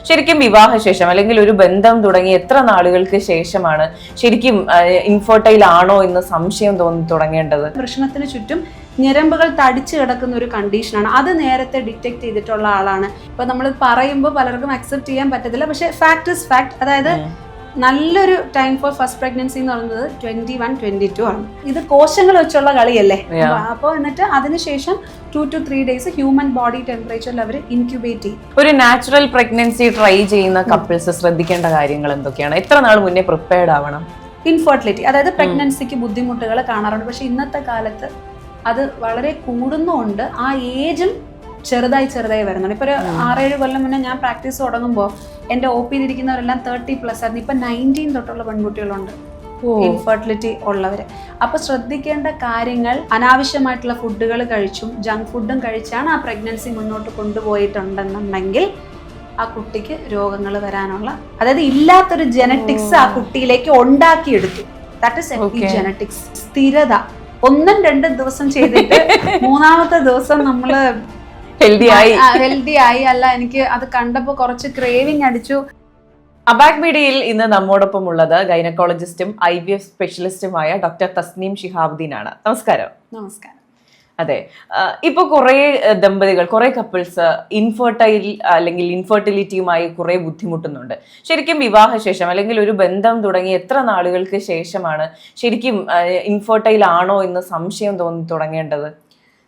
ശരിക്കും വിവാഹശേഷം അല്ലെങ്കിൽ ഒരു ബന്ധം തുടങ്ങി എത്ര നാളുകൾക്ക് ശേഷമാണ് ശരിക്കും ഇൻഫെർട്ടൈൽ ആണോ എന്ന് സംശയം തോന്നി തുടങ്ങേണ്ടത്? വൃഷണത്തിന് ചുറ്റും ഞരമ്പുകൾ തടിച്ചു കിടക്കുന്ന ഒരു കണ്ടീഷനാണ്. അത് നേരത്തെ ഡിറ്റക്ട് ചെയ്തിട്ടുള്ള ആളാണ്. ഇപ്പൊ നമ്മൾ പറയുമ്പോൾ പലർക്കും അക്സെപ്റ്റ് ചെയ്യാൻ പറ്റത്തില്ല, പക്ഷെ ഫാക്ട് ഇസ് ഫാക്ട്. അതായത് നല്ലൊരു ടൈം ഫോർ ഫസ്റ്റ് പ്രഗ്നൻസി എന്ന് പറയുന്നത് 21-22 ആണ്. ഇത് കോശങ്ങൾ വെച്ചുള്ള കളിയല്ലേ. അപ്പോൾ എന്നിട്ട് അതിനുശേഷം 2 to 3 days ഹ്യൂമൻ ബോഡി ടെമ്പറേച്ചറിൽ അവർ ഇൻക്യുബേറ്റ് ചെയ്യും. ഒരു നാച്ചുറൽ പ്രഗ്നൻസി ട്രൈ ചെയ്യുന്ന കപ്പിൾസ് ശ്രദ്ധിക്കേണ്ട കാര്യങ്ങൾ എന്തൊക്കെയാണ്? എത്ര നാൾ മുന്നേ പ്രിപ്പയർഡ് ആവണം? ഇൻഫെർട്ടിലിറ്റി, അതായത് പ്രഗ്നൻസിക്ക് ബുദ്ധിമുട്ടുകൾ കാണാറുണ്ട്. പക്ഷെ ഇന്നത്തെ കാലത്ത് അത് വളരെ കൂടുന്നുണ്ട്. ആ ഏജും ചെറുതായി വരുന്നുണ്ട്. ഇപ്പൊ ഒരു 6-7 കൊല്ലം മുന്നേ ഞാൻ പ്രാക്ടീസ് തുടങ്ങുമ്പോൾ എന്റെ OP ഇരിക്കുന്നവരെല്ലാം 30+ ആയിരുന്നു. ഇപ്പൊ 19 തൊട്ടുള്ള പെൺകുട്ടികളുണ്ട് ഇൻഫെർട്ടിലിറ്റി ഉള്ളവര്. അപ്പൊ ശ്രദ്ധിക്കേണ്ട കാര്യങ്ങൾ, അനാവശ്യമായിട്ടുള്ള ഫുഡുകൾ കഴിച്ചും ജങ്ക് ഫുഡും കഴിച്ചാണ് ആ പ്രഗ്നൻസി മുന്നോട്ട് കൊണ്ടുപോയിട്ടുണ്ടെന്നുണ്ടെങ്കിൽ ആ കുട്ടിക്ക് രോഗങ്ങൾ വരാനുള്ള, അതായത് ഇല്ലാത്തൊരു ജനറ്റിക്സ് ആ കുട്ടിയിലേക്ക് ഉണ്ടാക്കിയെടുത്തു. That is എപ്പിജെനറ്റിക്സ്. സ്ഥിരത 1-2 ദിവസം ചെയ്തിട്ട് 3ാമത്തെ ദിവസം നമ്മള് ഹെൽത്തി ആയി അല്ല, എനിക്ക് അത് കണ്ടപ്പോ കുറച്ച് ക്രേവിംഗ് അടിച്ചു. അബാക് മീഡിയയിൽ ഇന്ന് നമ്മോടൊപ്പം ഉള്ളത് ഗൈനക്കോളജിസ്റ്റും IVF സ്പെഷ്യലിസ്റ്റുമായ ഡോക്ടർ തസ്നീം ഷിഹാബുദ്ദീൻ ആണ്. നമസ്കാരം. നമസ്കാരം. അതെ, ഇപ്പൊ കുറെ ദമ്പതികൾ, കുറെ കപ്പിൾസ് ഇൻഫെർട്ടൈൽ അല്ലെങ്കിൽ ഇൻഫെർട്ടിലിറ്റിയുമായി കുറെ ബുദ്ധിമുട്ടുന്നുണ്ട്. ശരിക്കും വിവാഹശേഷം അല്ലെങ്കിൽ ഒരു ബന്ധം തുടങ്ങി എത്ര നാളുകൾക്ക് ശേഷമാണ് ശരിക്കും ഇൻഫെർട്ടൈൽ ആണോ എന്ന് സംശയം തോന്നി തുടങ്ങേണ്ടത്?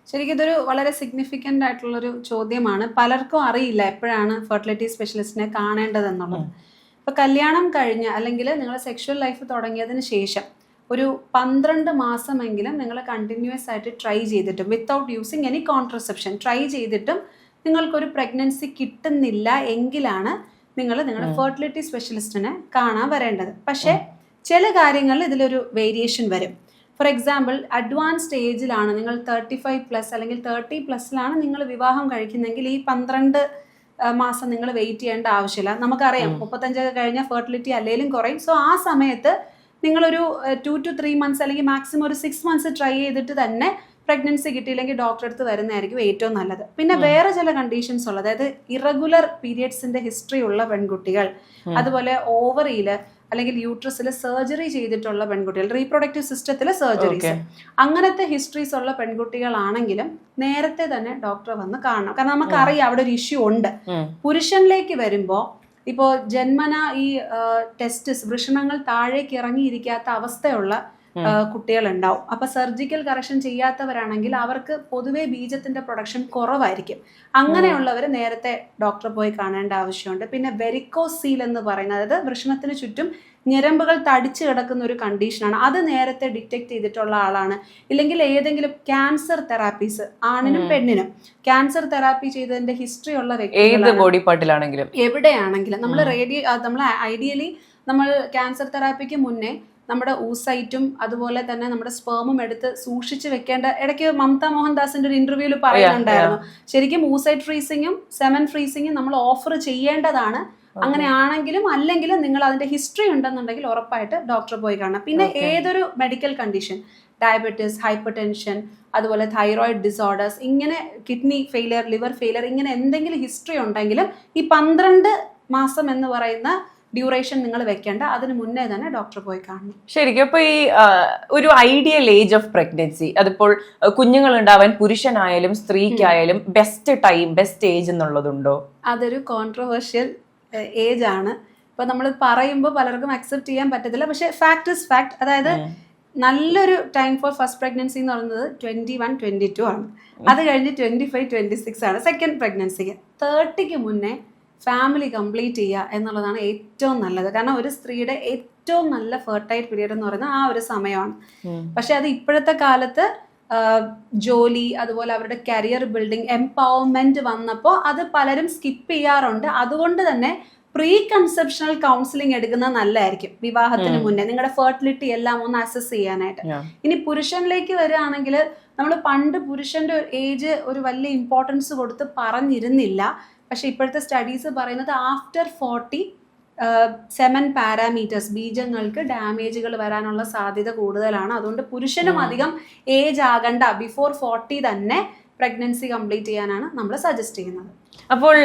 ശരിക്കും ഇതൊരു വളരെ സിഗ്നിഫിക്കൻ്റ് ആയിട്ടുള്ളൊരു ചോദ്യമാണ്. പലർക്കും അറിയില്ല എപ്പോഴാണ് ഫെർട്ടിലിറ്റി സ്പെഷ്യലിസ്റ്റിനെ കാണേണ്ടതെന്നുള്ളത്. ഇപ്പൊ കല്യാണം കഴിഞ്ഞ് അല്ലെങ്കിൽ നിങ്ങൾ സെക്ഷൽ ലൈഫ് തുടങ്ങിയതിന് ശേഷം ഒരു 12 മാസമെങ്കിലും നിങ്ങൾ കണ്ടിന്യൂസ് ആയിട്ട് ട്രൈ ചെയ്തിട്ടും without using any contraception try ചെയ്തിട്ടും നിങ്ങൾക്കൊരു പ്രഗ്നൻസി കിട്ടുന്നില്ല എങ്കിലാണ് നിങ്ങൾ നിങ്ങളുടെ ഫെർട്ടിലിറ്റി സ്പെഷ്യലിസ്റ്റിനെ കാണാൻ വരേണ്ടത്. പക്ഷേ ചില കാര്യങ്ങളിൽ ഇതിലൊരു വേരിയേഷൻ വരും. ഫോർ എക്സാമ്പിൾ, അഡ്വാൻസ്ഡ് ഏജിലാണ് നിങ്ങൾ 35+ അല്ലെങ്കിൽ 30+ലാണ് നിങ്ങൾ വിവാഹം കഴിക്കുന്നെങ്കിൽ ഈ 12 മാസം നിങ്ങൾ വെയിറ്റ് ചെയ്യേണ്ട ആവശ്യമില്ല. നമുക്കറിയാം 35 കഴിഞ്ഞാൽ ഫെർട്ടിലിറ്റി അല്ലെങ്കിലും കുറയും. സോ ആ സമയത്ത് നിങ്ങളൊരു 2 to 3 months അല്ലെങ്കിൽ മാക്സിമം ഒരു 6 months ട്രൈ ചെയ്തിട്ട് തന്നെ പ്രഗ്നൻസി കിട്ടിയില്ലെങ്കിൽ ഡോക്ടറെ അടുത്ത് വരുന്നതായിരിക്കും ഏറ്റവും നല്ലത്. പിന്നെ വേറെ ചില കണ്ടീഷൻസ് ഉള്ളത്, അതായത് ഇറഗുലർ പീരിയഡ്സിന്റെ ഹിസ്റ്ററി ഉള്ള പെൺകുട്ടികൾ, അതുപോലെ ഓവറിയില് അല്ലെങ്കിൽ യൂട്രസിൽ സർജറി ചെയ്തിട്ടുള്ള പെൺകുട്ടികൾ, റീപ്രൊഡക്റ്റീവ് സിസ്റ്റത്തിൽ സർജറീസ്, അങ്ങനത്തെ ഹിസ്റ്ററീസ് ഉള്ള പെൺകുട്ടികളാണെങ്കിലും നേരത്തെ തന്നെ ഡോക്ടറെ വന്ന് കാണണം. കാരണം നമുക്കറിയാം അവിടെ ഒരു ഇഷ്യൂ ഉണ്ട്. പുരുഷനിലേക്ക് വരുമ്പോൾ ഇപ്പോൾ ജന്മന ഈ ടെസ്റ്റിസ്, വൃഷണങ്ങൾ താഴേക്ക് ഇറങ്ങിയിരിക്കാത്ത അവസ്ഥയുള്ള കുട്ടികൾ ഉണ്ടാവും. അപ്പൊ സർജിക്കൽ കറക്ഷൻ ചെയ്യാത്തവരാണെങ്കിൽ അവർക്ക് പൊതുവെ ബീജത്തിന്റെ പ്രൊഡക്ഷൻ കുറവായിരിക്കും. അങ്ങനെയുള്ളവർ നേരത്തെ ഡോക്ടറെ പോയി കാണേണ്ട ആവശ്യമുണ്ട്. പിന്നെ വെരിക്കോസീൽ എന്ന് പറയുന്നത്, അതായത് വൃഷണത്തിന് ചുറ്റും ഞരമ്പുകൾ തടിച്ചു കിടക്കുന്ന ഒരു കണ്ടീഷനാണ്. അത് നേരത്തെ ഡിറ്റക്ട് ചെയ്തിട്ടുള്ള ആളാണ്. ഇല്ലെങ്കിൽ ഏതെങ്കിലും ക്യാൻസർ തെറാപ്പീസ്, ആണിനും പെണ്ണിനും ക്യാൻസർ തെറാപ്പി ചെയ്തതിന്റെ ഹിസ്റ്ററി ഉള്ള വ്യക്തി ബോഡി പാർട്ടിലാണെങ്കിലും എവിടെയാണെങ്കിലും നമ്മൾ ഐഡിയലി നമ്മൾ ക്യാൻസർ തെറാപ്പിക്ക് മുന്നേ നമ്മുടെ ഊസൈറ്റും അതുപോലെ തന്നെ നമ്മുടെ സ്പേമും എടുത്ത് സൂക്ഷിച്ച് വെക്കേണ്ട. ഇടയ്ക്ക് മമത മോഹൻദാസിന്റെ ഒരു ഇന്റർവ്യൂവിൽ പറയുന്നുണ്ടായിരുന്നു, ശരിക്കും ഊസൈറ്റ് ഫ്രീസിങ്ങും സെമൻ ഫ്രീസിങ്ങും നമ്മൾ ഓഫർ ചെയ്യേണ്ടതാണ്. അങ്ങനെയാണെങ്കിലും അല്ലെങ്കിലും നിങ്ങൾ അതിന്റെ ഹിസ്റ്ററി ഉണ്ടെന്നുണ്ടെങ്കിൽ ഉറപ്പായിട്ട് ഡോക്ടറെ പോയി കാണണം. പിന്നെ ഏതൊരു medical condition, diabetes, hyper tension, അതുപോലെ തൈറോയിഡ് ഡിസോർഡേഴ്സ്, ഇങ്ങനെ കിഡ്നി ഫെയിലിയർ, ലിവർ ഫെയിലിയർ, ഇങ്ങനെ എന്തെങ്കിലും ഹിസ്റ്ററി ഉണ്ടെങ്കിലും ഈ 12 മാസം എന്ന് പറയുന്ന ഡ്യൂറേഷൻ നിങ്ങൾ വെക്കേണ്ട, അതിന് മുന്നേ തന്നെ ഡോക്ടറെ പോയി കാണണം. ശരിക്കും അപ്പൊ ഈ ഒരു ഐഡിയൽ ഏജ് ഓഫ് പ്രഗ്നൻസി, അതിപ്പോൾ കുഞ്ഞുങ്ങൾ ഉണ്ടാവാൻ പുരുഷനായാലും സ്ത്രീക്കായാലും ബെസ്റ്റ് ടൈം, ബെസ്റ്റ് ഏജ് എന്നുള്ളതുണ്ടോ? അതൊരു കോൺട്രവേഴ്ഷ്യൽ ഏജ് ആണ്. ഇപ്പൊ നമ്മൾ പറയുമ്പോൾ പലർക്കും അക്സെപ്റ്റ് ചെയ്യാൻ പറ്റത്തില്ല, പക്ഷെ ഫാക്ട് ഇസ് ഫാക്ട്. അതായത് നല്ലൊരു ടൈം ഫോർ ഫസ്റ്റ് പ്രഗ്നൻസി എന്ന് പറയുന്നത് 21-22 ആണ്. അത് കഴിഞ്ഞ് 25-26 ആണ് സെക്കൻഡ് പ്രഗ്നൻസിക്ക്. 30ക്ക് മുന്നേ ഫാമിലി കംപ്ലീറ്റ് ചെയ്യുക എന്നുള്ളതാണ് ഏറ്റവും നല്ലത്. കാരണം ഒരു സ്ത്രീയുടെ ഏറ്റവും നല്ല ഫെർട്ടൈൽ പീരീഡ് എന്ന് പറയുന്നത് ആ ഒരു സമയമാണ്. പക്ഷെ അത് ഇപ്പോഴത്തെ കാലത്ത് ജോലി, അതുപോലെ അവരുടെ കരിയർ ബിൽഡിംഗ്, എംപവർമെന്റ് വന്നപ്പോൾ അത് പലരും സ്കിപ്പ് ചെയ്യാറുണ്ട്. അതുകൊണ്ട് തന്നെ പ്രീ കൺസെപ്ഷണൽ കൗൺസിലിംഗ് എടുക്കുന്നത് നല്ലതായിരിക്കും വിവാഹത്തിന് മുന്നേ, നിങ്ങളുടെ ഫെർട്ടിലിറ്റി എല്ലാം ഒന്ന് അസസ് ചെയ്യാനായിട്ട്. ഇനി പുരുഷനിലേക്ക് വരികയാണെങ്കിൽ, നമ്മൾ പണ്ട് പുരുഷന്റെ ഏജ് ഒരു വലിയ ഇമ്പോർട്ടൻസ് കൊടുത്ത് പറഞ്ഞിരുന്നില്ല. പക്ഷെ ഇപ്പോഴത്തെ സ്റ്റഡീസ് പറയുന്നത് ആഫ്റ്റർ 40 സെമൻ പാരാമീറ്റേഴ്സ്, ബീജങ്ങൾക്ക് ഡാമേജുകൾ വരാനുള്ള സാധ്യത കൂടുതലാണ്. അതുകൊണ്ട് പുരുഷനും അധികം ഏജ് ആകണ്ട, ബിഫോർ 40 തന്നെ പ്രഗ്നൻസി കംപ്ലീറ്റ് ചെയ്യാനാണ് നമ്മൾ സജസ്റ്റ് ചെയ്യുന്നത്. അപ്പോൾ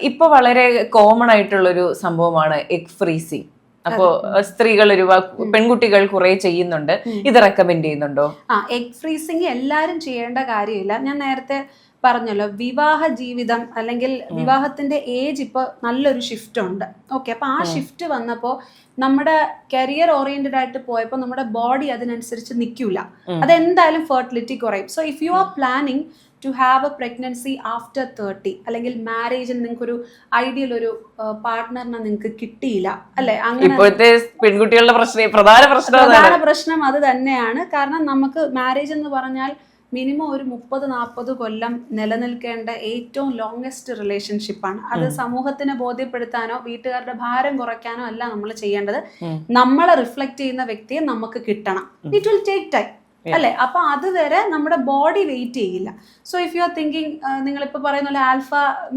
ഇപ്പൊ വളരെ കോമൺ ആയിട്ടുള്ളൊരു സംഭവമാണ് എഗ് ഫ്രീസിങ്. അപ്പോ സ്ത്രീകൾ പെൺകുട്ടികൾ കുറെ ചെയ്യുന്നുണ്ട്. ഇത് റെക്കമെൻഡ് ചെയ്യുന്നുണ്ടോ? എഗ് ഫ്രീസിങ് എല്ലാരും ചെയ്യേണ്ട കാര്യമില്ല. ഞാൻ നേരത്തെ പറഞ്ഞല്ലോ, വിവാഹ ജീവിതം അല്ലെങ്കിൽ വിവാഹത്തിന്റെ ഏജ് ഇപ്പൊ നല്ലൊരു ഷിഫ്റ്റ് ഉണ്ട്. ഓക്കെ, അപ്പൊ ആ ഷിഫ്റ്റ് വന്നപ്പോ നമ്മുടെ കരിയർ ഓറിയന്റഡ് ആയിട്ട് പോയപ്പോൾ നമ്മുടെ ബോഡി അതിനനുസരിച്ച് നിൽക്കൂല. അതെന്തായാലും ഫെർട്ടിലിറ്റി കുറയും. So if you are planning to have a pregnancy after 30 അല്ലെങ്കിൽ മാരേജിന് നിങ്ങൾക്ക് ഒരു ഐഡിയൽ ഒരു പാർട്ട്ണറിനെ നിങ്ങൾക്ക് കിട്ടിയില്ല അല്ലെ, അങ്ങനെ പെൺകുട്ടികളുടെ പ്രധാന പ്രശ്നം അത് തന്നെയാണ്. കാരണം നമുക്ക് മാരേജ് എന്ന് പറഞ്ഞാൽ മിനിമം ഒരു 30-40 കൊല്ലം നിലനിൽക്കേണ്ട ഏറ്റവും ലോങ്സ്റ്റ് റിലേഷൻഷിപ്പാണ്. അത് സമൂഹത്തിനെ ബോധ്യപ്പെടുത്താനോ വീട്ടുകാരുടെ ഭാരം കുറയ്ക്കാനോ അല്ല നമ്മൾ ചെയ്യേണ്ടത്. നമ്മളെ റിഫ്ലക്ട് ചെയ്യുന്ന വ്യക്തിയെ നമുക്ക് കിട്ടണം. ഇറ്റ് വിൽ ടേക്ക് ടൈം അല്ലെ. അപ്പൊ അതുവരെ നമ്മുടെ ബോഡി വെയിറ്റ് ചെയ്യില്ല. So if you are thinking, നിങ്ങളിപ്പോ പറയുന്ന പോലെ ആൽഫ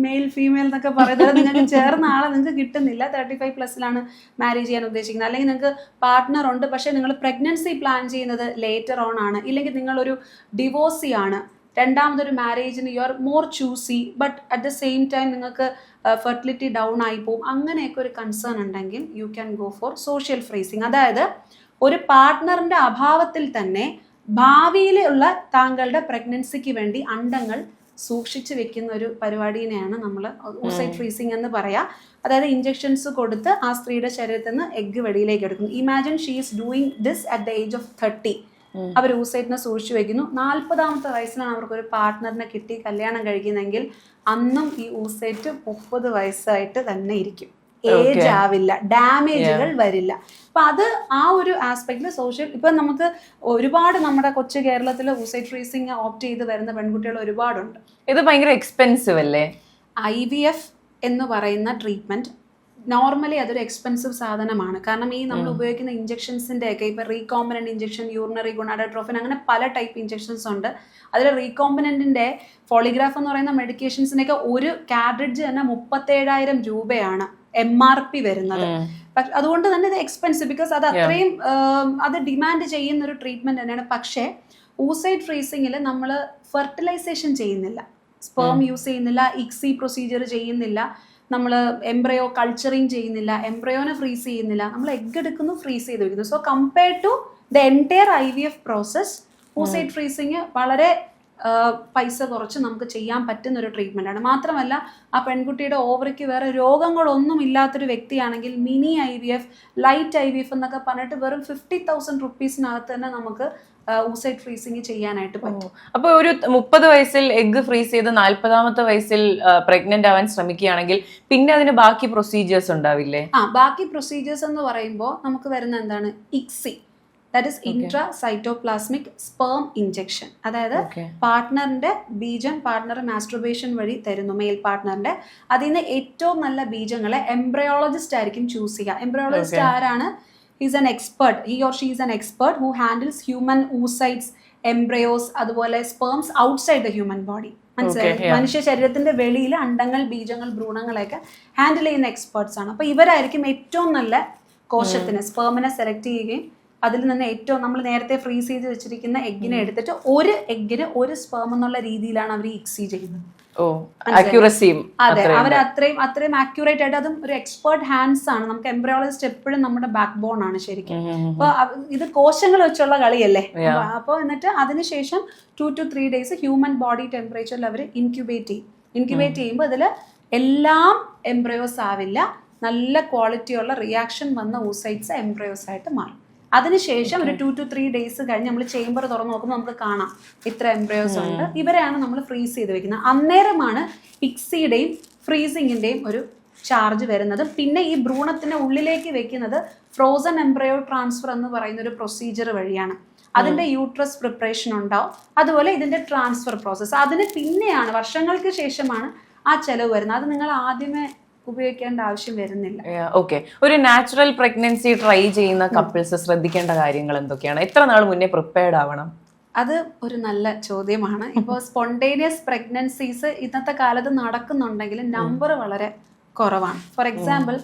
മെയിൽ ഫീമെയിൽ എന്നൊക്കെ പറയുന്നത് നിങ്ങൾക്ക് ചേർന്ന ആളെ നിങ്ങൾക്ക് കിട്ടുന്നില്ല, 35+ മാരേജ് ചെയ്യാൻ ഉദ്ദേശിക്കുന്നത്, അല്ലെങ്കിൽ നിങ്ങൾക്ക് പാർട്ട്ണർ ഉണ്ട് പക്ഷെ നിങ്ങൾ പ്രഗ്നൻസി പ്ലാൻ ചെയ്യുന്നത് ലേറ്റർ ഓൺ ആണ്, ഇല്ലെങ്കിൽ നിങ്ങളൊരു ഡിവോഴ്സി ആണ്, രണ്ടാമതൊരു മാരേജിന് you are more choosy but at the same time നിങ്ങൾക്ക് ഫെർട്ടിലിറ്റി ഡൗൺ ആയി പോകും, അങ്ങനെയൊക്കെ ഒരു കൺസേൺ ഉണ്ടെങ്കിൽ you can go for social freezing. അതായത് ഒരു പാർട്ട്ണറിന്റെ അഭാവത്തിൽ തന്നെ ഭാവിയിലുള്ള താങ്കളുടെ പ്രഗ്നൻസിക്ക് വേണ്ടി അണ്ടങ്ങൾ സൂക്ഷിച്ചു വെക്കുന്ന ഒരു പരിപാടിനെയാണ് നമ്മൾ oocyte ഫ്രീസിങ് എന്ന് പറയാ. അതായത് ഇഞ്ചക്ഷൻസ് കൊടുത്ത് ആ സ്ത്രീയുടെ ശരീരത്തിൽ നിന്ന് എഗ്ഗ് വെളിയിലേക്ക് എടുക്കുന്നു. Imagine she is doing this at the age of 30. അവർ oocyteനെ സൂക്ഷിച്ചു വെക്കുന്നു. 40ാമത്തെ വയസ്സിലാണ് അവർക്കൊരു പാർട്ട്ണറിനെ കിട്ടി കല്യാണം കഴിക്കുന്നെങ്കിൽ അന്നും ഈ oocyte 30 വയസ്സായിട്ട് തന്നെ ഇരിക്കും. ഏജ് ആവില്ല, ഡാമേജുകൾ വരില്ല. അപ്പൊ അത് ആ ഒരു ആസ്പെക്ടില് സോഷ്യൽ, ഇപ്പൊ നമുക്ക് ഒരുപാട് നമ്മുടെ കൊച്ചു കേരളത്തിൽ oocyte ഫ്രീസിങ് ഓപ്റ്റ് ചെയ്ത് വരുന്ന പെൺകുട്ടികൾ ഒരുപാടുണ്ട്. ഇത് ഭയങ്കര എക്സ്പെൻസീവ് അല്ലേ? IVF എന്ന് പറയുന്ന ട്രീറ്റ്മെന്റ് നോർമലി അതൊരു എക്സ്പെൻസീവ് സാധനമാണ്. കാരണം ഈ നമ്മൾ ഉപയോഗിക്കുന്ന ഇഞ്ചക്ഷൻസിന്റെ ഒക്കെ ഇപ്പൊ റീകോമ്പനന്റ് ഇഞ്ചക്ഷൻ, യൂറിനറി ഗുണാഡോട്രോഫിൻ, അങ്ങനെ പല ടൈപ്പ് ഇഞ്ചക്ഷൻസ് ഉണ്ട്. അതിൽ റീകോമ്പനന്റിന്റെ പോളിഗ്രാഫ് എന്ന് പറയുന്ന മെഡിക്കേഷൻസിനൊക്കെ ഒരു കാർട്രിഡ്ജ് തന്നെ 37,000 രൂപയാണ് MRP വരുന്നത്. അതുകൊണ്ട് തന്നെ ഇത് എക്സ്പെൻസീവ്, ബിക്കോസ് അത് അത്രയും അത് ഡിമാൻഡ് ചെയ്യുന്ന ഒരു ട്രീറ്റ്മെന്റ് തന്നെയാണ്. പക്ഷേ oocyte ഫ്രീസിങ്ങിൽ നമ്മൾ ഫെർട്ടിലൈസേഷൻ ചെയ്യുന്നില്ല, സ്പേം യൂസ് ചെയ്യുന്നില്ല, ICSI പ്രൊസീജിയർ ചെയ്യുന്നില്ല, നമ്മൾ എംബ്രയോ കൾച്ചറിങ് ചെയ്യുന്നില്ല, എംബ്രയോനെ ഫ്രീസ് ചെയ്യുന്നില്ല, നമ്മൾ എഗ് എടുക്കുന്നു, ഫ്രീസ് ചെയ്ത് വെക്കുന്നു. So compared to the entire IVF process, oocyte freezing വളരെ പൈസ കുറച്ച് നമുക്ക് ചെയ്യാൻ പറ്റുന്ന ഒരു ട്രീറ്റ്മെന്റ് ആണ്. മാത്രമല്ല ആ പെൺകുട്ടിയുടെ ഓവറിക്ക് വേറെ രോഗങ്ങളൊന്നും ഇല്ലാത്തൊരു വ്യക്തിയാണെങ്കിൽ മിനി IVF, ലൈറ്റ് IVF എന്നൊക്കെ പറഞ്ഞിട്ട് വെറും 50,000 റുപ്പീസിനകത്ത് തന്നെ നമുക്ക് oocyte ഫ്രീസിങ് ചെയ്യാനായിട്ട് പറ്റും. അപ്പൊ ഒരു 30 വയസ്സിൽ എഗ് ഫ്രീസ് ചെയ്ത് 40ാമത്തെ വയസ്സിൽ പ്രഗ്നന്റ് ആവാൻ ശ്രമിക്കുകയാണെങ്കിൽ പിന്നെ അതിന് ബാക്കി പ്രൊസീജിയേഴ്സ് ഉണ്ടാവില്ലേ? ബാക്കി പ്രൊസീജിയേഴ്സ് എന്ന് പറയുമ്പോൾ നമുക്ക് വരുന്ന എന്താണ്, ICSI, that is intracytoplasmic sperm injection. അതായത് പാർട്ട്ണറിന്റെ ബീജം പാർട്ട്ണർ മാസ്ട്രബേഷൻ വഴി തരുന്നു, മെയിൽ പാർട്ട്ണറിന്റെ. അതിൽ നിന്ന് ഏറ്റവും നല്ല ബീജങ്ങളെ എംബ്രയോളജിസ്റ്റ് ആയിരിക്കും ചൂസ് ചെയ്യുക. എംബ്രയോളജിസ്റ്റ് ആരാണ്? He's an expert, he or she is an expert who handles human oocytes, എംബ്രയോസ്, അതുപോലെ sperms outside the human body. മനസ്സിലായി? മനുഷ്യ ശരീരത്തിന്റെ വെളിയിൽ അണ്ടങ്ങൾ, ബീജങ്ങൾ, ഭ്രൂണങ്ങളെയൊക്കെ ഹാൻഡിൽ ചെയ്യുന്ന എക്സ്പെർട്സ് ആണ്. അപ്പൊ ഇവരായിരിക്കും ഏറ്റവും നല്ല കോശത്തിന്, സ്പേമിനെ സെലക്ട് ചെയ്യുകയും അതിൽ നിന്ന് ഏറ്റവും നമ്മൾ നേരത്തെ ഫ്രീസ് ചെയ്ത് വെച്ചിരിക്കുന്ന എഗ്ഗിനെ എടുത്തിട്ട് ഒരു എഗ്ഗിന് ഒരു സ്പേം എന്നുള്ള രീതിയിലാണ് അവർ ICSI ചെയ്യുന്നത്. അതെ, അവർ അത്രയും ആക്യുറേറ്റ് ആയിട്ട്, അതും ഒരു എക്സ്പേർട്ട് ഹാൻഡ്സ് ആണ്. നമുക്ക് എംബ്രയോളജിസ്റ്റ് എപ്പോഴും നമ്മുടെ ബാക്ക് ബോൺ ആണ് ശരിക്കും. അപ്പൊ ഇത് കോശങ്ങൾ വെച്ചുള്ള കളിയല്ലേ. അപ്പോൾ എന്നിട്ട് അതിനുശേഷം 2 to 3 days ഹ്യൂമൻ ബോഡി ടെമ്പറേച്ചറിൽ അവർ ഇൻക്യുബേറ്റ് ചെയ്യും. ഇൻക്യുബേറ്റ് ചെയ്യുമ്പോൾ ഇതിൽ എല്ലാം എംബ്രയോസ് ആവില്ല, നല്ല ക്വാളിറ്റിയുള്ള റിയാക്ഷൻ വന്ന oocytes എംബ്രയോസ് ആയിട്ട് മാറും. അതിനുശേഷം ഒരു 2 to 3 days കഴിഞ്ഞ് നമ്മൾ ചേംബർ തുറന്ന് നോക്കുമ്പോൾ നമുക്ക് കാണാം ഇത്ര എംബ്രയോസ് ഉണ്ട്. ഇവരെയാണ് നമ്മൾ ഫ്രീസ് ചെയ്ത് വെക്കുന്നത്. അന്നേരമാണ് ICSIയുടെയും ഫ്രീസിങ്ങിന്റെയും ഒരു ചാർജ് വരുന്നത്. പിന്നെ ഈ ഭ്രൂണത്തിന്റെ ഉള്ളിലേക്ക് വെക്കുന്നത് ഫ്രോസൺ എംബ്രയോ ട്രാൻസ്ഫർ എന്ന് പറയുന്ന ഒരു പ്രൊസീജിയർ വഴിയാണ്. അതിന്റെ യൂട്രസ് പ്രിപ്പറേഷൻ ഉണ്ടാവും, അതുപോലെ ഇതിന്റെ ട്രാൻസ്ഫർ പ്രോസസ്സ്. അതിന് പിന്നെയാണ്, വർഷങ്ങൾക്ക് ശേഷമാണ് ആ ചെലവ് വരുന്നത്. അത് നിങ്ങൾ ആദ്യമേ ഉപയോഗിക്കേണ്ട ആവശ്യം വരുന്നില്ല. ഓക്കെ, ഒരു നാച്ചുറൽ പ്രഗ്നൻസി ട്രൈ ചെയ്യുന്ന കപ്പിൾസ് ശ്രദ്ധിക്കേണ്ട കാര്യങ്ങൾ എന്തൊക്കെയാണ്? എത്ര നാൾ മുന്നേ പ്രിപ്പയർഡ് ആവണം? അത് ഒരു നല്ല ചോദ്യമാണ്. ഇപ്പോൾ സ്പോണ്ടേനിയസ് പ്രഗ്നൻസീസ് ഇന്നത്തെ കാലത്ത് നടക്കുന്നുണ്ടെങ്കിൽ നമ്പർ വളരെ കുറവാണ്. ഫോർ എക്സാമ്പിൾ,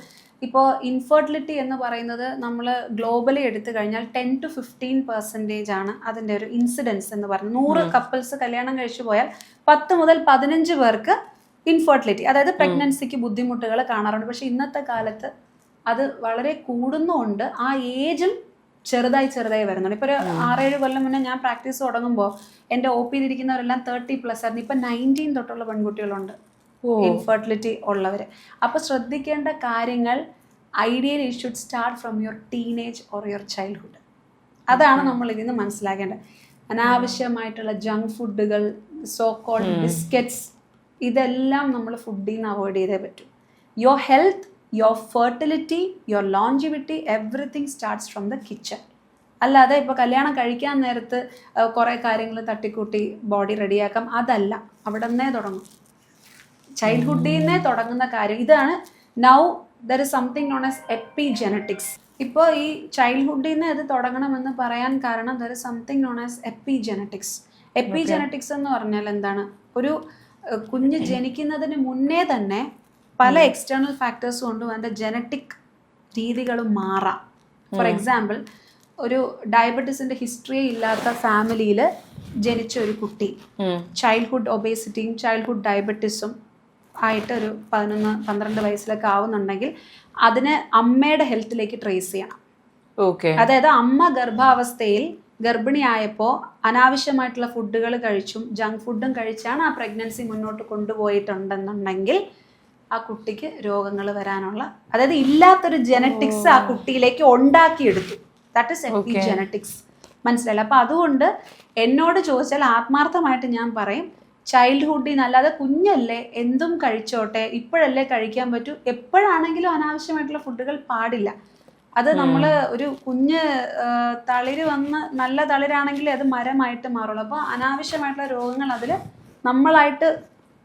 ഇപ്പോൾ ഇൻഫെർട്ടിലിറ്റി എന്ന് പറയുന്നത് നമ്മൾ ഗ്ലോബലി എടുത്തു കഴിഞ്ഞാൽ 10 to 15% ആണ് അതിൻ്റെ ഒരു ഇൻസിഡൻസ് എന്ന് പറയുന്നത്. 100 കപ്പിൾസ് കല്യാണം കഴിച്ചു പോയാൽ 10 മുതൽ 15 പേർക്ക് ഇൻഫെർട്ടിലിറ്റി, അതായത് പ്രഗ്നൻസിക്ക് ബുദ്ധിമുട്ടുകൾ കാണാറുണ്ട്. പക്ഷെ ഇന്നത്തെ കാലത്ത് അത് വളരെ കൂടുന്നുമുണ്ട്. ആ ഏജും ചെറുതായി വരുന്നുണ്ട്. ഇപ്പോൾ ഒരു 6-7 കൊല്ലം മുന്നേ ഞാൻ പ്രാക്ടീസ് തുടങ്ങുമ്പോൾ എൻ്റെ OP ഇരിക്കുന്നവരെല്ലാം 30+ ആയിരുന്നു. ഇപ്പം 19 തൊട്ടുള്ള പെൺകുട്ടികളുണ്ട് ഇൻഫെർട്ടിലിറ്റി ഉള്ളവർ. അപ്പോൾ ശ്രദ്ധിക്കേണ്ട കാര്യങ്ങൾ ideally should start from your teenage or your childhood. അതാണ് നമ്മൾ ഇതിൽ നിന്ന് മനസ്സിലാക്കേണ്ടത്. അനാവശ്യമായിട്ടുള്ള ജങ്ക് ഫുഡുകൾ, സോ കോൾഡ് ബിസ്ക്കറ്റ്സ്, ഇതെല്ലാം നമ്മൾ ഫുഡിൽ നിന്ന് അവോയ്ഡ് ചെയ്തേ പറ്റൂ. Your health, your fertility, your longevity, everything starts from the kitchen. അല്ലാതെ ഇപ്പോൾ കല്യാണം കഴിക്കാൻ നേരത്ത് കുറേ കാര്യങ്ങൾ തട്ടിക്കൂട്ടി ബോഡി റെഡിയാക്കാം, അതല്ല. അവിടെ നിന്നേ തുടങ്ങും, ചൈൽഡ്ഹുഡിൽ നിന്നേ തുടങ്ങുന്ന കാര്യം ഇതാണ്. Now there is something known as epigenetics. ഇപ്പോൾ ഈ ചൈൽഡ്ഹുഡിൽ നിന്ന് ഇത് തുടങ്ങണമെന്ന് പറയാൻ കാരണം there is something known as epigenetics. Epigenetics എന്ന് പറഞ്ഞാൽ എന്താണ്? ഒരു കുഞ്ഞ് ജനിക്കുന്നതിന് മുന്നേ തന്നെ പല എക്സ്റ്റേണൽ ഫാക്ടേഴ്സ് കൊണ്ടും അതിൻ്റെ ജനറ്റിക് രീതികൾ മാറാം. ഫോർ എക്സാമ്പിൾ, ഒരു ഡയബറ്റീസിൻ്റെ ഹിസ്റ്ററിയെ ഇല്ലാത്ത ഫാമിലിയിൽ ജനിച്ച ഒരു കുട്ടി ചൈൽഡ്ഹുഡ് ഒബേസിറ്റിയും ചൈൽഡ്ഹുഡ് ഡയബറ്റീസും ആയിട്ട് ഒരു 11-12 വയസ്സിലൊക്കെ ആവുന്നുണ്ടെങ്കിൽ അതിന് അമ്മയുടെ ഹെൽത്തിലേക്ക് ട്രേസ് ചെയ്യണം. അതായത് അമ്മ ഗർഭാവസ്ഥയിൽ ഗർഭിണിയായപ്പോൾ അനാവശ്യമായിട്ടുള്ള ഫുഡുകൾ കഴിച്ചും ജങ്ക് ഫുഡും കഴിച്ചാണ് ആ പ്രഗ്നൻസി മുന്നോട്ട് കൊണ്ടുപോയിട്ടുണ്ടെന്നുണ്ടെങ്കിൽ ആ കുട്ടിക്ക് രോഗങ്ങൾ വരാനുള്ള, അതായത് ഇല്ലാത്തൊരു ജനറ്റിക്സ് ആ കുട്ടിയിലേക്ക് ഉണ്ടാക്കിയെടുത്തു. That is എപ്പിജെനറ്റിക്സ്. മനസ്സിലായില്ല? അപ്പം അതുകൊണ്ട് എന്നോട് ചോദിച്ചാൽ ആത്മാർത്ഥമായിട്ട് ഞാൻ പറയും, ചൈൽഡ്ഹുഡിൽ നിന്ന്, അല്ലാതെ കുഞ്ഞല്ലേ എന്തും കഴിച്ചോട്ടെ, ഇപ്പോഴല്ലേ കഴിക്കാൻ പറ്റൂ, എപ്പോഴാണെങ്കിലും അനാവശ്യമായിട്ടുള്ള ഫുഡുകൾ പാടില്ല. അത് നമ്മൾ ഒരു കുഞ്ഞ് തളിര് വന്ന് നല്ല തളിരാണെങ്കിൽ അത് മരമായിട്ട് മാറുള്ളൂ. അപ്പോൾ അനാവശ്യമായിട്ടുള്ള രോഗങ്ങൾ അതിൽ നമ്മളായിട്ട്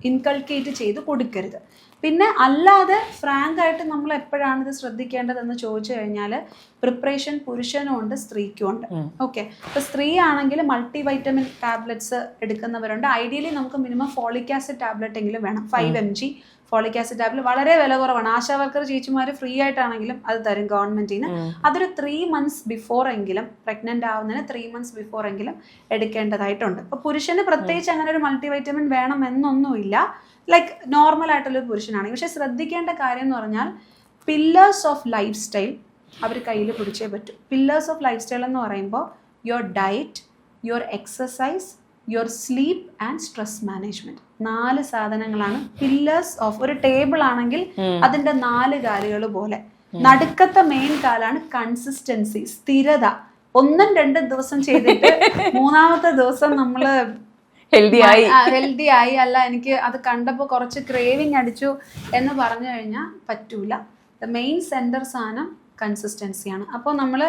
ഇൻകൾക്കേറ്റ് ചെയ്ത് കൊടുക്കരുത്. പിന്നെ അല്ലാതെ ഫ്രാങ്ക് ആയിട്ട് നമ്മൾ എപ്പോഴാണ് ഇത് ശ്രദ്ധിക്കേണ്ടതെന്ന് ചോദിച്ചു കഴിഞ്ഞാൽ പ്രിപ്പറേഷൻ പുരുഷനും ഉണ്ട് സ്ത്രീക്കും ഉണ്ട്. ഓക്കെ, ഇപ്പോൾ സ്ത്രീ ആണെങ്കിൽ മൾട്ടി വൈറ്റമിൻ ടാബ്ലറ്റ്സ് എടുക്കുന്നവരുണ്ട്. ഐഡിയലി നമുക്ക് മിനിമം ഫോളിക് ആസിഡ് ടാബ്ലറ്റ് എങ്കിലും വേണം. 5 mg ഫോളിക് ആസിഡ് ടാബ്ലറ്റ് വളരെ വില കുറവാണ്. ആശാ വർക്കർ ചേച്ചിമാർ ഫ്രീ ആയിട്ടാണെങ്കിലും അത് തരും ഗവൺമെന്റിന്. അതൊരു 3 months ബിഫോർ എങ്കിലും, പ്രഗ്നന്റ് ആവുന്നതിന് 3 months ബിഫോർ എങ്കിലും എടുക്കേണ്ടതായിട്ടുണ്ട്. അപ്പോൾ പുരുഷന് പ്രത്യേകിച്ച് അങ്ങനെ ഒരു മൾട്ടി വൈറ്റമിൻ വേണം എന്നൊന്നുമില്ല, ലൈക്ക് നോർമൽ ആയിട്ടുള്ളൊരു പുരുഷനാണെങ്കിൽ. പക്ഷെ ശ്രദ്ധിക്കേണ്ട കാര്യം എന്ന് പറഞ്ഞാൽ പില്ലേഴ്സ് ഓഫ് ലൈഫ് സ്റ്റൈൽ അവർ കയ്യിൽ പിടിച്ചേ പറ്റൂ. പില്ലേഴ്സ് ഓഫ് ലൈഫ് സ്റ്റൈൽ എന്ന് പറയുമ്പോൾ your diet, your exercise, your sleep and stress management. 4 സാധനങ്ങളാണ് പില്ലേഴ്സ് ഓഫ്. ഒരു ടേബിൾ ആണെങ്കിൽ അതിന്റെ 4 കാലുകൾ പോലെ നടുക്കത്തെ മെയിൻ കാലാണ് കൺസിസ്റ്റൻസി, സ്ഥിരത. 1-2 ദിവസം ചെയ്തിട്ട് 3ാമത്തെ ദിവസം നമ്മള് ഹെൽത്തി ആയി അല്ല എനിക്ക് അത് കണ്ടപ്പോൾ കുറച്ച് ക്രേവിങ് അടിച്ചു എന്ന് പറഞ്ഞു കഴിഞ്ഞാൽ പറ്റൂല. ദ മെയിൻ സെന്റർ സാധനം കൺസിസ്റ്റൻസിയാണ്. അപ്പോൾ നമ്മൾ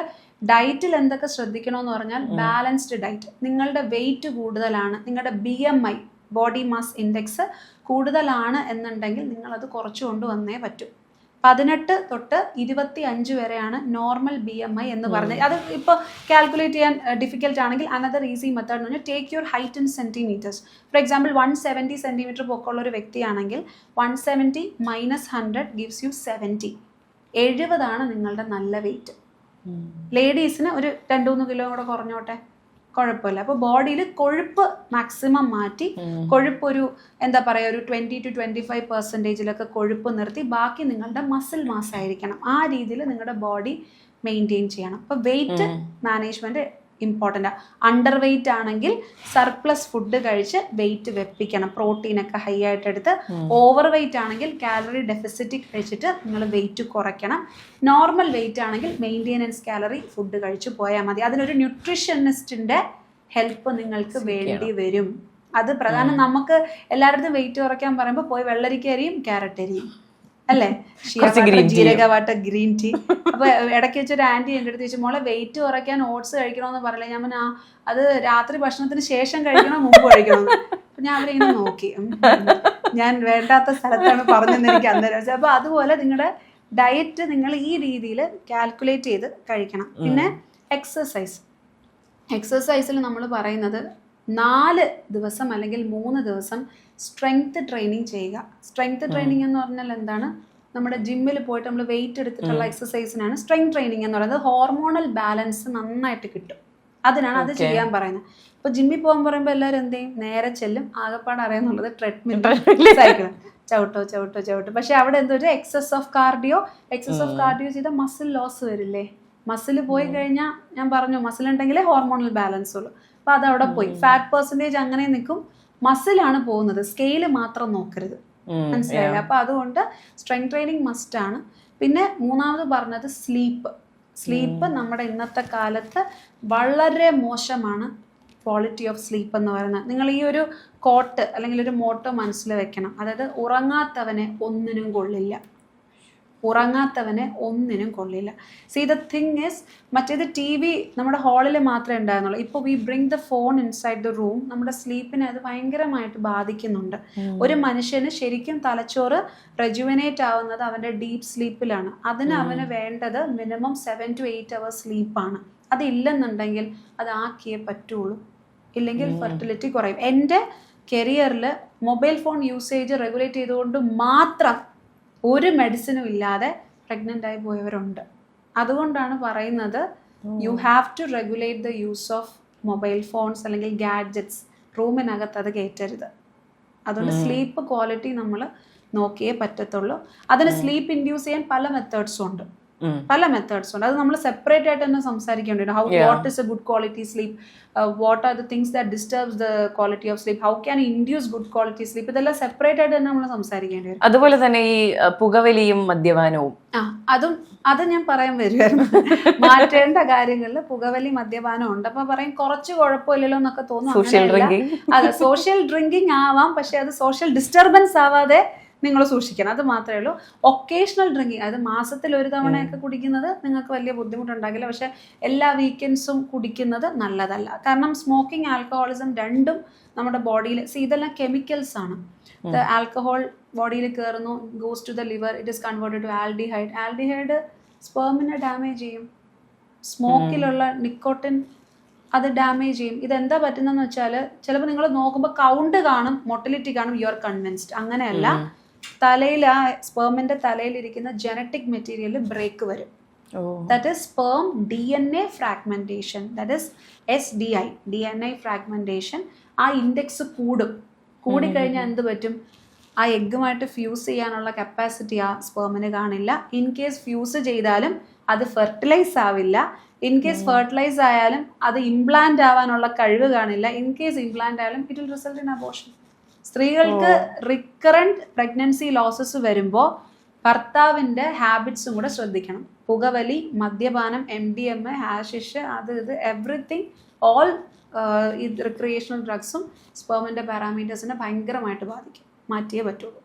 ഡയറ്റിൽ എന്തൊക്കെ ശ്രദ്ധിക്കണമെന്ന് പറഞ്ഞാൽ ബാലൻസ്ഡ് ഡയറ്റ്. നിങ്ങളുടെ വെയിറ്റ് കൂടുതലാണ്, നിങ്ങളുടെ BMI ബോഡി മാസ് ഇൻഡെക്സ് കൂടുതലാണ് എന്നുണ്ടെങ്കിൽ നിങ്ങളത് കുറച്ച് കൊണ്ടുവന്നേ പറ്റൂ. 18 തൊട്ട് 25 വരെയാണ് നോർമൽ BMI എന്ന് പറഞ്ഞത്. അത് ഇപ്പോൾ കാൽക്കുലേറ്റ് ചെയ്യാൻ ഡിഫിക്കൽട്ട് ആണെങ്കിൽ അനദർ ഈസി മെത്തേഡ് എന്ന് പറഞ്ഞാൽ take your height in centimetres. For example 170 cm പൊക്കമുള്ള ഒരു വ്യക്തിയാണെങ്കിൽ 170 - 100 gives you 70. 70 നിങ്ങളുടെ നല്ല വെയിറ്റ്. ലേഡീസിന് ഒരു 2-3 കിലോ കൂടെ കുറഞ്ഞോട്ടെ, കുഴപ്പമില്ല. അപ്പോൾ ബോഡിയിൽ കൊഴുപ്പ് മാക്സിമം മാറ്റി, കൊഴുപ്പ് ഒരു എന്താ പറയുക ഒരു 20 to 25% കൊഴുപ്പ് നിർത്തി ബാക്കി നിങ്ങളുടെ മസിൽ മാസ് ആയിരിക്കണം. ആ രീതിയിൽ നിങ്ങളുടെ ബോഡി മെയിൻറ്റെയിൻ ചെയ്യണം. അപ്പോൾ wait management important. Under wait ആണെങ്കിൽ സർപ്ലസ് ഫുഡ് കഴിച്ച് വെയിറ്റ് വെപ്പിക്കണം, പ്രോട്ടീനൊക്കെ ഹൈ ആയിട്ട് എടുത്ത്. ഓവർ വെയിറ്റ് ആണെങ്കിൽ കാലറി ഡെഫിസിറ്റ് കഴിച്ചിട്ട് നിങ്ങൾ വെയിറ്റ് കുറയ്ക്കണം. നോർമൽ വെയിറ്റ് ആണെങ്കിൽ മെയിൻ്റെനൻസ് കാലറി ഫുഡ് കഴിച്ച് പോയാൽ മതി. അതിനൊരു ന്യൂട്രീഷനിസ്റ്റിന്റെ ഹെൽപ്പ് നിങ്ങൾക്ക് വേണ്ടി വരും. അത് പ്രധാനം. നമുക്ക് എല്ലായിടത്തും വെയിറ്റ് കുറയ്ക്കാൻ പറയുമ്പോൾ പോയി വെള്ളരിക്ക അരിയും ക്യാരറ്റ് അരിയും അല്ലേ, ജീരക വാട്ടർ, ഗ്രീൻ ടീ. അപ്പൊ ഇടയ്ക്ക് വെച്ചൊരു ആന്റി എൻ്റെ അടുത്ത് ചോദിച്ചു, മോളെ വെയിറ്റ് കുറയ്ക്കാൻ ഓട്സ് കഴിക്കണമെന്ന് പറയില്ല. ഞാൻ പറഞ്ഞാൽ അത് രാത്രി ഭക്ഷണത്തിന് ശേഷം കഴിക്കണോ മുമ്പ് കഴിക്കണമെന്ന്. അപ്പൊ ഞാൻ അവരിങ്ങനെ നോക്കി, ഞാൻ വേണ്ടാത്ത സ്ഥലത്താണ് പറഞ്ഞതെന്ന് എനിക്ക് അന്നേരം. അപ്പൊ അതുപോലെ നിങ്ങളുടെ ഡയറ്റ് നിങ്ങൾ ഈ രീതിയിൽ കാൽക്കുലേറ്റ് ചെയ്ത് കഴിക്കണം. പിന്നെ എക്സസൈസിൽ നമ്മൾ പറയുന്നത് 4 ദിവസം അല്ലെങ്കിൽ 3 ദിവസം സ്ട്രെങ്ത് ട്രെയിനിങ് ചെയ്യുക. സ്ട്രെങ്ത് ട്രെയിനിങ് എന്ന് പറഞ്ഞാൽ എന്താണ്? നമ്മുടെ ജിമ്മിൽ പോയിട്ട് നമ്മൾ വെയിറ്റ് എടുത്തിട്ടുള്ള എക്സസൈസിനാണ് സ്ട്രെങ്ത് ട്രെയിനിങ് എന്ന് പറയുന്നത്. ഹോർമോണൽ ബാലൻസ് നന്നായിട്ട് കിട്ടും, അതിനാണ് അത് ചെയ്യാൻ പറയുന്നത്. ഇപ്പൊ ജിമ്മിൽ പോകാൻ പറയുമ്പോൾ എല്ലാവരും എന്ത് ചെയ്യും, നേരെ ചെല്ലും, ആകെപ്പാട് അറിയാന്നുള്ളത് ട്രെഡ്മിൽ സൈക്കിൾ ചവിട്ടോ. പക്ഷെ അവിടെ എന്തോ ഒരു എക്സസ് ഓഫ് കാർഡിയോ ചെയ്ത മസിൽ ലോസ് വരില്ലേ. മസിൽ പോയി കഴിഞ്ഞാൽ ഞാൻ പറഞ്ഞു മസിൽ ഉണ്ടെങ്കിലേ ഹോർമോണൽ ബാലൻസ് ഉള്ളൂ. അപ്പൊ അതവിടെ പോയി, ഫാറ്റ് പെർസെൻറ്റേജ് അങ്ങനെ നിൽക്കും, മസിലാണ് പോകുന്നത്, സ്കെയില് മാത്രം നോക്കരുത്, മനസ്സിലായില്ല. അപ്പൊ അതുകൊണ്ട് സ്ട്രെങ്ത് ട്രെയിനിങ് മസ്റ്റ് ആണ്. പിന്നെ മൂന്നാമത് പറഞ്ഞത് സ്ലീപ്പ് നമ്മുടെ ഇന്നത്തെ കാലത്ത് വളരെ മോശമാണ് ക്വാളിറ്റി ഓഫ് സ്ലീപ്പ് എന്ന് പറയുന്നത്. നിങ്ങൾ ഈ ഒരു കോട്ട് അല്ലെങ്കിൽ ഒരു മോട്ടോ മനസ്സിൽ വെക്കണം, അതായത് ഉറങ്ങാത്തവനെ ഒന്നിനും കൊള്ളില്ല. സീ ദ തിങ് ഈസ്, മറ്റേത് TV നമ്മുടെ ഹാളിൽ മാത്രമേ ഉണ്ടായിരുന്നുള്ളൂ. ഇപ്പോൾ V bring the phone inside the room, നമ്മുടെ സ്ലീപ്പിനെ അത് ഭയങ്കരമായിട്ട് ബാധിക്കുന്നുണ്ട്. ഒരു മനുഷ്യന് ശരിക്കും തലച്ചോറ് റെജുവനേറ്റ് ആവുന്നത് അവൻ്റെ ഡീപ്പ് സ്ലീപ്പിലാണ്. അതിന് അവന് വേണ്ടത് മിനിമം 7 to 8 hours സ്ലീപ്പാണ്. അതില്ലെന്നുണ്ടെങ്കിൽ അത് ആക്കിയേ പറ്റുള്ളൂ, ഇല്ലെങ്കിൽ ഫെർട്ടിലിറ്റി കുറയും. എൻ്റെ കരിയറിൽ മൊബൈൽ ഫോൺ യൂസേജ് റെഗുലേറ്റ് ചെയ്തുകൊണ്ട് മാത്രം ഒരു മെഡിസിനും ഇല്ലാതെ പ്രഗ്നൻ്റ് ആയി പോയവരുണ്ട്. അതുകൊണ്ടാണ് പറയുന്നത് you have to regulate the use of mobile phones അല്ലെങ്കിൽ ഗാഡ്ജറ്റ്സ്. റൂമിനകത്ത് അത് കയറ്റരുത്. അതുകൊണ്ട് സ്ലീപ്പ് ക്വാളിറ്റി നമ്മൾ നോക്കിയേ പറ്റത്തുള്ളൂ. അതിന് സ്ലീപ്പ് ഇൻഡ്യൂസ് ചെയ്യാൻ പല മെത്തേഡ്സും ഉണ്ട്. അത് നമ്മൾ സെപ്പറേറ്റ് ആയിട്ട് തന്നെ സംസാരിക്കേണ്ടി വരും. What is a good quality sleep, what are the things that disturbs the quality of sleep, how can induce good quality sleep, ഇതെല്ലാം സെപ്പറേറ്റ് ആയിട്ട് തന്നെ നമ്മൾ സംസാരിക്കേണ്ടി വരും. അതുപോലെ തന്നെ ഈ പുകവലിയും മദ്യപാനവും, അത് ഞാൻ പറയാൻ വരുമായിരുന്നു. മാറ്റേണ്ട കാര്യങ്ങളിൽ പുകവലി മദ്യപാനം ഉണ്ട്. അപ്പൊ പറയും കുറച്ച് കുഴപ്പമില്ലല്ലോ എന്നൊക്കെ തോന്നും. അതെ, സോഷ്യൽ ഡ്രിങ്കിങ് ആവാം, പക്ഷെ അത് സോഷ്യൽ ഡിസ്റ്റർബൻസ് ആവാതെ നിങ്ങൾ സൂക്ഷിക്കണം, അത് മാത്രമേ ഉള്ളൂ. ഒക്കേഷണൽ ഡ്രിങ്കിങ്, അത് മാസത്തിൽ ഒരു തവണയൊക്കെ കുടിക്കുന്നത് നിങ്ങൾക്ക് വലിയ ബുദ്ധിമുട്ടുണ്ടാകില്ല. പക്ഷെ എല്ലാ വീക്കെൻഡ്സും കുടിക്കുന്നത് നല്ലതല്ല. കാരണം സ്മോക്കിംഗ്, ആൽക്കഹോളിസം രണ്ടും നമ്മുടെ ബോഡിയിൽ, ഇതെല്ലാം കെമിക്കൽസ് ആണ്. ആൽക്കഹോൾ ബോഡിയിൽ കയറുന്നു, goes to the liver, it is converted to aldehyde. Aldehyde സ്പേമിനെ ഡാമേജ് ചെയ്യും. സ്മോക്കിലുള്ള നിക്കോട്ടിൻ അത് ഡാമേജ് ചെയ്യും. ഇതെന്താ പറ്റുന്നതെന്ന് വെച്ചാൽ, ചിലപ്പോൾ നിങ്ങൾ നോക്കുമ്പോൾ കൗണ്ട് കാണും, മൊട്ടിലിറ്റി കാണും, യു ആർ കൺവിൻസ്ഡ്. അങ്ങനെയല്ല, തലയിൽ, ആ സ്പേമിന്റെ തലയിലിരിക്കുന്ന ജനറ്റിക് മെറ്റീരിയൽ ബ്രേക്ക് വരും. That is sperm DNA fragmentation, that is SDI, DNA fragmentation. ആ ഇൻഡെക്സ് കൂടിക്കഴിഞ്ഞാൽ എന്ത് പറ്റും, ആ എഗ്ഗുമായിട്ട് ഫ്യൂസ് ചെയ്യാനുള്ള കപ്പാസിറ്റി ആ സ്പേമിന് കാണില്ല. ഇൻ കേസ് ഫ്യൂസ് ചെയ്താലും അത് ഫെർട്ടിലൈസ് ആവില്ല. ഇൻ കേസ് ഫെർട്ടിലൈസ് ആയാലും അത് ഇംപ്ലാന്റ് ആവാനുള്ള കഴിവ് കാണില്ല. ഇൻ കേസ് ഇംപ്ലാന്റ് ആയാലും it will result in abortion. സ്ത്രീകൾക്ക് റിക്കറന്റ് പ്രഗ്നൻസി ലോസസ് വരുമ്പോൾ ഭർത്താവിൻ്റെ ഹാബിറ്റ്സും കൂടെ ശ്രദ്ധിക്കണം. പുകവലി, മദ്യപാനം, MDMA, ഹാഷിഷ്, അത് ഇത് എവറിത്തിങ്, ഓൾ ഈ റിക്രിയേഷണൽ ഡ്രഗ്സും സ്പേമിൻ്റെ പാരാമീറ്റേഴ്സിനെ ഭയങ്കരമായിട്ട് ബാധിക്കും. മാറ്റിയേ പറ്റുള്ളൂ.